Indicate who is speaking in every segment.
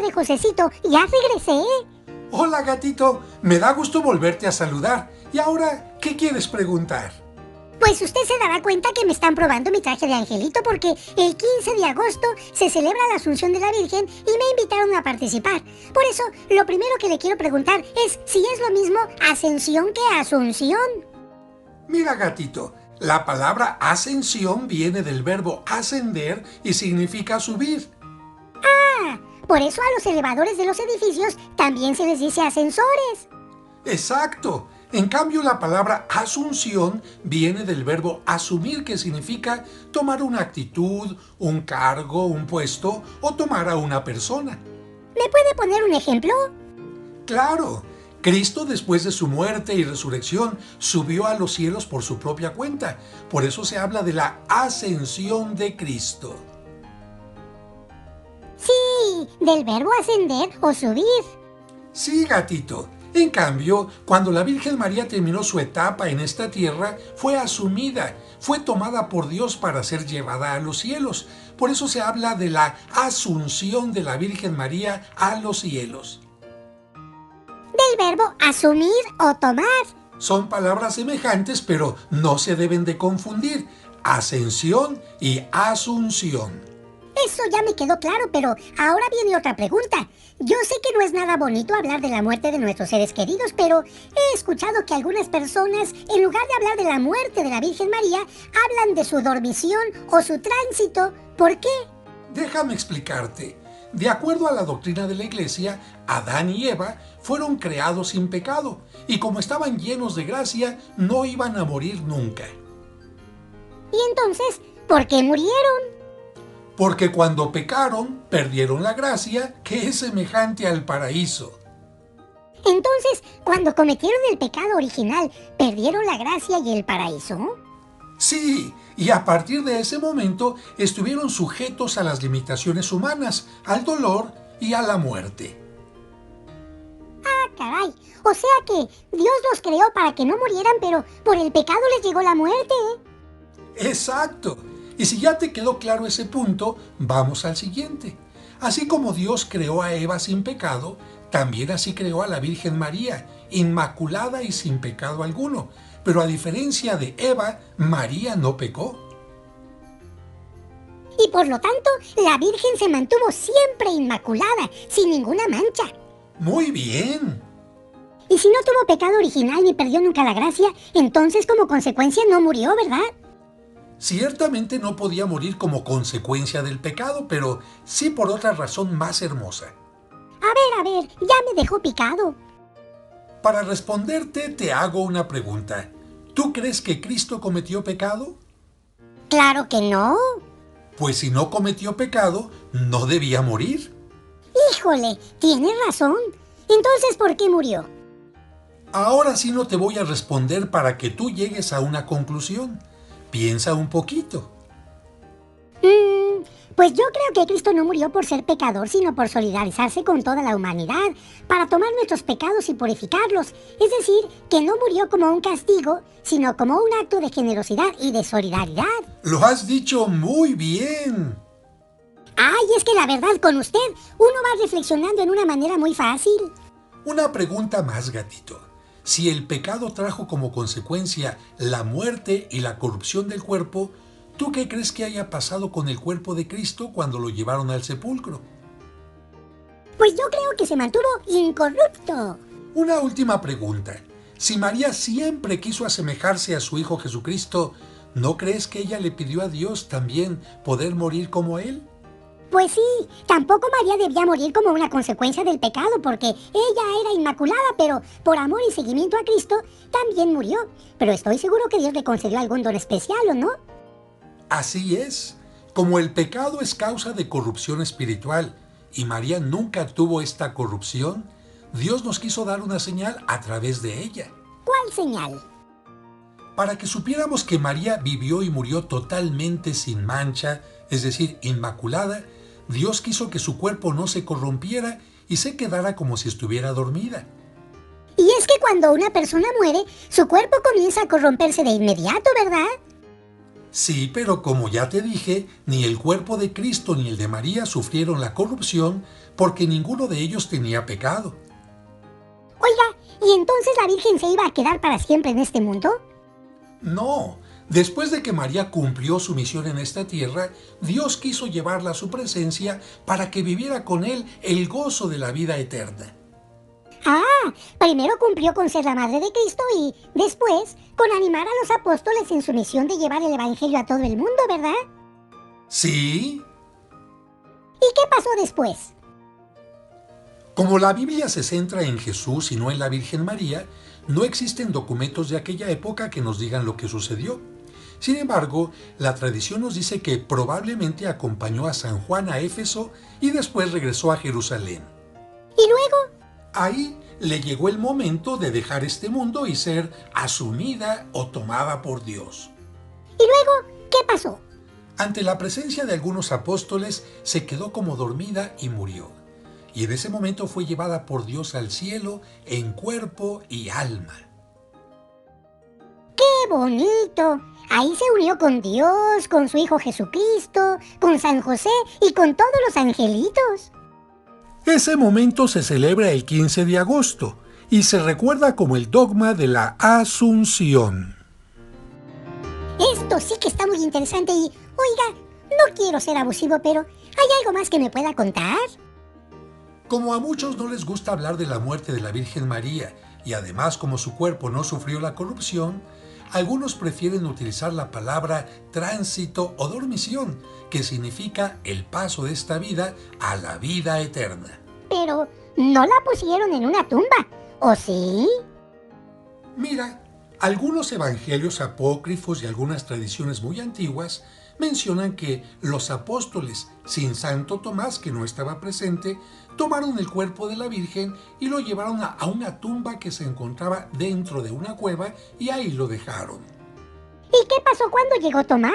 Speaker 1: padre Josecito, ya regresé.
Speaker 2: Hola, gatito. Me da gusto volverte a saludar. ¿Y ahora qué quieres preguntar?
Speaker 1: Pues usted se dará cuenta que me están probando mi traje de angelito porque el 15 de agosto se celebra la Asunción de la Virgen y me invitaron a participar. Por eso, lo primero que le quiero preguntar es si es lo mismo ascensión que asunción.
Speaker 2: Mira, gatito, la palabra ascensión viene del verbo ascender y significa subir.
Speaker 1: Por eso a los elevadores de los edificios también se les dice ascensores.
Speaker 2: Exacto. En cambio, la palabra asunción viene del verbo asumir, que significa tomar una actitud, un cargo, un puesto o tomar a una persona.
Speaker 1: ¿Me puede poner un ejemplo?
Speaker 2: Claro, Cristo después de su muerte y resurrección subió a los cielos por su propia cuenta. Por eso se habla de la ascensión de Cristo.
Speaker 1: Sí, del verbo ascender o subir.
Speaker 2: Sí, gatito. En cambio, cuando la Virgen María terminó su etapa en esta tierra, fue asumida, fue tomada por Dios para ser llevada a los cielos. Por eso se habla de la asunción de la Virgen María a los cielos.
Speaker 1: Del verbo asumir o tomar.
Speaker 2: Son palabras semejantes, pero no se deben de confundir. Ascensión y asunción.
Speaker 1: Eso ya me quedó claro, pero ahora viene otra pregunta. Yo sé que no es nada bonito hablar de la muerte de nuestros seres queridos, pero he escuchado que algunas personas, en lugar de hablar de la muerte de la Virgen María, hablan de su dormición o su tránsito. ¿Por qué?
Speaker 2: Déjame explicarte. De acuerdo a la doctrina de la Iglesia, Adán y Eva fueron creados sin pecado, y como estaban llenos de gracia, no iban a morir nunca.
Speaker 1: Y entonces, ¿por qué murieron?
Speaker 2: Porque cuando pecaron, perdieron la gracia, que es semejante al paraíso.
Speaker 1: Entonces, cuando cometieron el pecado original, ¿perdieron la gracia y el paraíso?
Speaker 2: Sí, y a partir de ese momento estuvieron sujetos a las limitaciones humanas, al dolor y a la muerte.
Speaker 1: ¡Ah, caray! O sea que Dios los creó para que no murieran, pero por el pecado les llegó la muerte.
Speaker 2: ¡Exacto! Y si ya te quedó claro ese punto, vamos al siguiente. Así como Dios creó a Eva sin pecado, también así creó a la Virgen María, inmaculada y sin pecado alguno. Pero a diferencia de Eva, María no pecó.
Speaker 1: Y por lo tanto, la Virgen se mantuvo siempre inmaculada, sin ninguna mancha.
Speaker 2: ¡Muy bien!
Speaker 1: Y si no tuvo pecado original ni perdió nunca la gracia, entonces como consecuencia no murió, ¿verdad?
Speaker 2: Ciertamente no podía morir como consecuencia del pecado, pero sí por otra razón más hermosa.
Speaker 1: A ver, ya me dejó picado.
Speaker 2: Para responderte, te hago una pregunta. ¿Tú crees que Cristo cometió pecado?
Speaker 1: Claro que no.
Speaker 2: Pues si no cometió pecado, no debía morir.
Speaker 1: Híjole, tienes razón. Entonces, ¿por qué murió?
Speaker 2: Ahora sí no te voy a responder para que tú llegues a una conclusión. Piensa un poquito.
Speaker 1: Pues yo creo que Cristo no murió por ser pecador, sino por solidarizarse con toda la humanidad, para tomar nuestros pecados y purificarlos. Es decir, que no murió como un castigo, sino como un acto de generosidad y de solidaridad.
Speaker 2: Lo has dicho muy bien.
Speaker 1: Ay, es que la verdad, con usted, uno va reflexionando en una manera muy fácil.
Speaker 2: Una pregunta más, gatito. Si el pecado trajo como consecuencia la muerte y la corrupción del cuerpo, ¿tú qué crees que haya pasado con el cuerpo de Cristo cuando lo llevaron al sepulcro?
Speaker 1: Pues yo creo que se mantuvo incorrupto.
Speaker 2: Una última pregunta. Si María siempre quiso asemejarse a su Hijo Jesucristo, ¿no crees que ella le pidió a Dios también poder morir como Él?
Speaker 1: Pues sí, tampoco María debía morir como una consecuencia del pecado, porque ella era inmaculada, pero por amor y seguimiento a Cristo también murió. Pero estoy seguro que Dios le concedió algún don especial, ¿o no?
Speaker 2: Así es. Como el pecado es causa de corrupción espiritual y María nunca tuvo esta corrupción, Dios nos quiso dar una señal a través de ella.
Speaker 1: ¿Cuál señal?
Speaker 2: Para que supiéramos que María vivió y murió totalmente sin mancha, es decir, inmaculada, Dios quiso que su cuerpo no se corrompiera y se quedara como si estuviera dormida.
Speaker 1: Y es que cuando una persona muere, su cuerpo comienza a corromperse de inmediato, ¿verdad?
Speaker 2: Sí, pero como ya te dije, ni el cuerpo de Cristo ni el de María sufrieron la corrupción porque ninguno de ellos tenía pecado.
Speaker 1: Oiga, ¿y entonces la Virgen se iba a quedar para siempre en este mundo?
Speaker 2: No, después de que María cumplió su misión en esta tierra, Dios quiso llevarla a su presencia para que viviera con él el gozo de la vida eterna.
Speaker 1: Ah, primero cumplió con ser la madre de Cristo y después con animar a los apóstoles en su misión de llevar el Evangelio a todo el mundo, ¿verdad?
Speaker 2: Sí,
Speaker 1: ¿Y qué pasó después?
Speaker 2: como la Biblia se centra en Jesús y no en la Virgen María, no existen documentos de aquella época que nos digan lo que sucedió. Sin embargo, la tradición nos dice que probablemente acompañó a San Juan a Éfeso y después regresó a Jerusalén.
Speaker 1: ¿Y luego?
Speaker 2: Ahí le llegó el momento de dejar este mundo y ser asumida o tomada por Dios.
Speaker 1: ¿Y luego qué pasó?
Speaker 2: Ante la presencia de algunos apóstoles, se quedó como dormida y murió. Y en ese momento fue llevada por Dios al cielo en cuerpo y alma.
Speaker 1: ¡Qué bonito! Ahí se unió con Dios, con su Hijo Jesucristo, con San José y con todos los angelitos.
Speaker 2: Ese momento se celebra el 15 de agosto y se recuerda como el dogma de la Asunción.
Speaker 1: Esto sí que está muy interesante y, oiga, no quiero ser abusivo, pero ¿hay algo más que me pueda contar?
Speaker 2: Como a muchos no les gusta hablar de la muerte de la Virgen María y además como su cuerpo no sufrió la corrupción, algunos prefieren utilizar la palabra tránsito o dormición, que significa el paso de esta vida a la vida eterna.
Speaker 1: Pero no la pusieron en una tumba, ¿o sí?
Speaker 2: Mira, algunos evangelios apócrifos y algunas tradiciones muy antiguas mencionan que los apóstoles, sin Santo Tomás, que no estaba presente, tomaron el cuerpo de la Virgen y lo llevaron a una tumba que se encontraba dentro de una cueva y ahí lo dejaron.
Speaker 1: ¿Y qué pasó cuando llegó Tomás?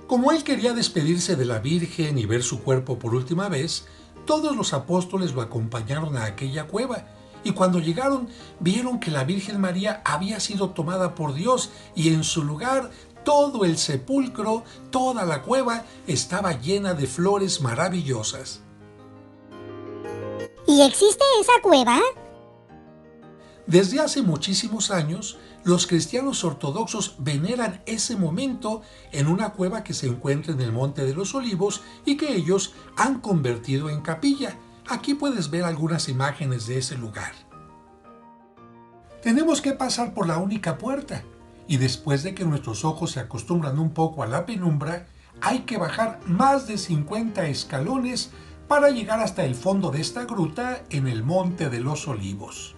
Speaker 2: Como él quería despedirse de la Virgen y ver su cuerpo por última vez, todos los apóstoles lo acompañaron a aquella cueva. Y cuando llegaron, vieron que la Virgen María había sido tomada por Dios y en su lugar todo el sepulcro, toda la cueva estaba llena de flores maravillosas.
Speaker 1: ¿Y existe esa cueva?
Speaker 2: Desde hace muchísimos años, los cristianos ortodoxos veneran ese momento en una cueva que se encuentra en el Monte de los Olivos y que ellos han convertido en capilla. Aquí puedes ver algunas imágenes de ese lugar. Tenemos que pasar por la única puerta y después de que nuestros ojos se acostumbran un poco a la penumbra, hay que bajar más de 50 escalones para llegar hasta el fondo de esta gruta en el Monte de los Olivos.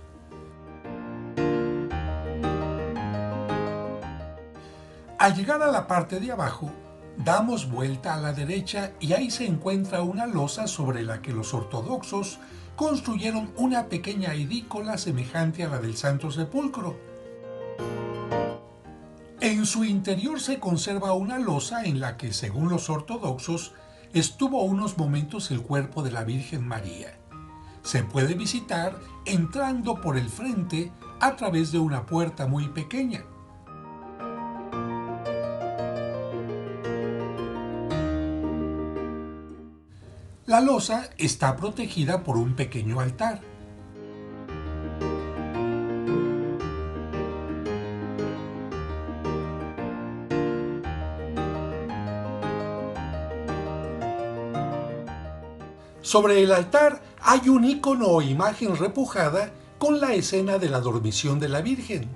Speaker 2: Al llegar a la parte de abajo, damos vuelta a la derecha y ahí se encuentra una losa sobre la que los ortodoxos construyeron una pequeña edícola semejante a la del Santo Sepulcro. En su interior se conserva una losa en la que, según los ortodoxos, estuvo unos momentos el cuerpo de la Virgen María. Se puede visitar entrando por el frente a través de una puerta muy pequeña. La losa está protegida por un pequeño altar. Sobre el altar hay un icono o imagen repujada con la escena de la dormición de la Virgen.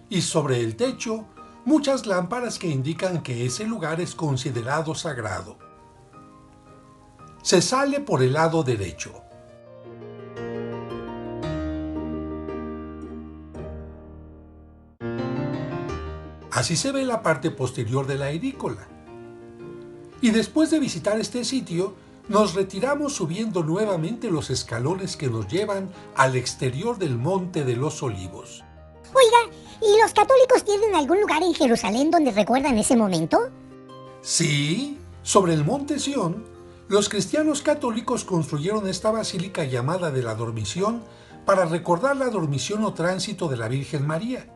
Speaker 2: Y sobre el techo, muchas lámparas que indican que ese lugar es considerado sagrado. Se sale por el lado derecho. Así se ve la parte posterior de la edícola. Y después de visitar este sitio, nos retiramos subiendo nuevamente los escalones que nos llevan al exterior del Monte de los Olivos.
Speaker 1: Oiga, ¿y los católicos tienen algún lugar en Jerusalén donde recuerdan ese momento?
Speaker 2: Sí, Sobre el monte Sión, los cristianos católicos construyeron esta basílica llamada de la Dormición para recordar la dormición o tránsito de la Virgen María.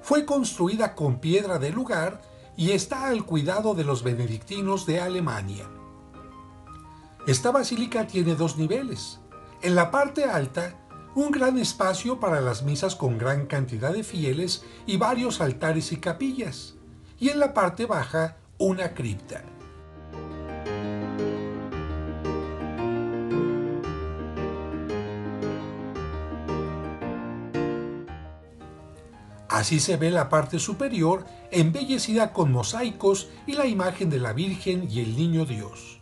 Speaker 2: Fue construida con piedra del lugar y está al cuidado de los benedictinos de Alemania. Esta basílica tiene 2 niveles. En la parte alta, un gran espacio para las misas con gran cantidad de fieles y varios altares y capillas. Y en la parte baja, una cripta. Así se ve la parte superior, embellecida con mosaicos y la imagen de la Virgen y el Niño Dios.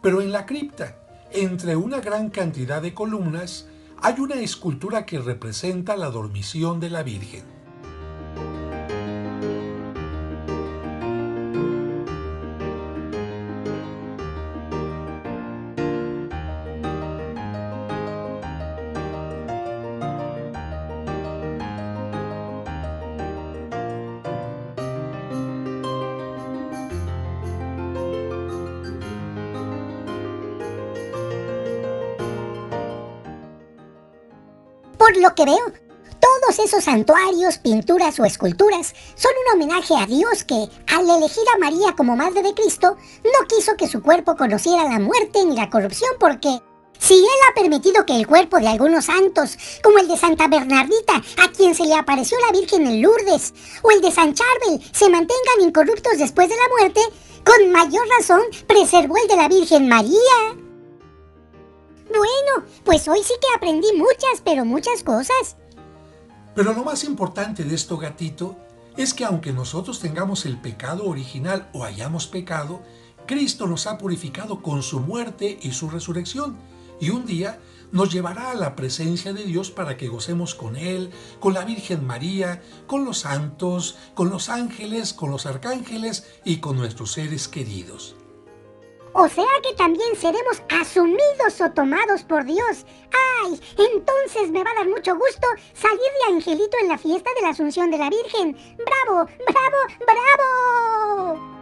Speaker 2: Pero en la cripta, entre una gran cantidad de columnas, hay una escultura que representa la dormición de la Virgen.
Speaker 1: Por lo que veo, todos esos santuarios, pinturas o esculturas son un homenaje a Dios que, al elegir a María como Madre de Cristo, no quiso que su cuerpo conociera la muerte ni la corrupción porque, si Él ha permitido que el cuerpo de algunos santos, como el de Santa Bernardita, a quien se le apareció la Virgen en Lourdes, o el de San Charbel, se mantengan incorruptos después de la muerte, con mayor razón preservó el de la Virgen María. Bueno, pues hoy sí que aprendí muchas, pero muchas cosas.
Speaker 2: Pero lo más importante de esto, gatito, es que aunque nosotros tengamos el pecado original o hayamos pecado, Cristo nos ha purificado con su muerte y su resurrección, y un día nos llevará a la presencia de Dios para que gocemos con Él, con la Virgen María, con los santos, con los ángeles, con los arcángeles y con nuestros seres queridos.
Speaker 1: O sea que también seremos asumidos o tomados por Dios. ¡Ay! Entonces me va a dar mucho gusto salir de angelito en la fiesta de la Asunción de la Virgen. ¡Bravo! ¡Bravo! ¡Bravo!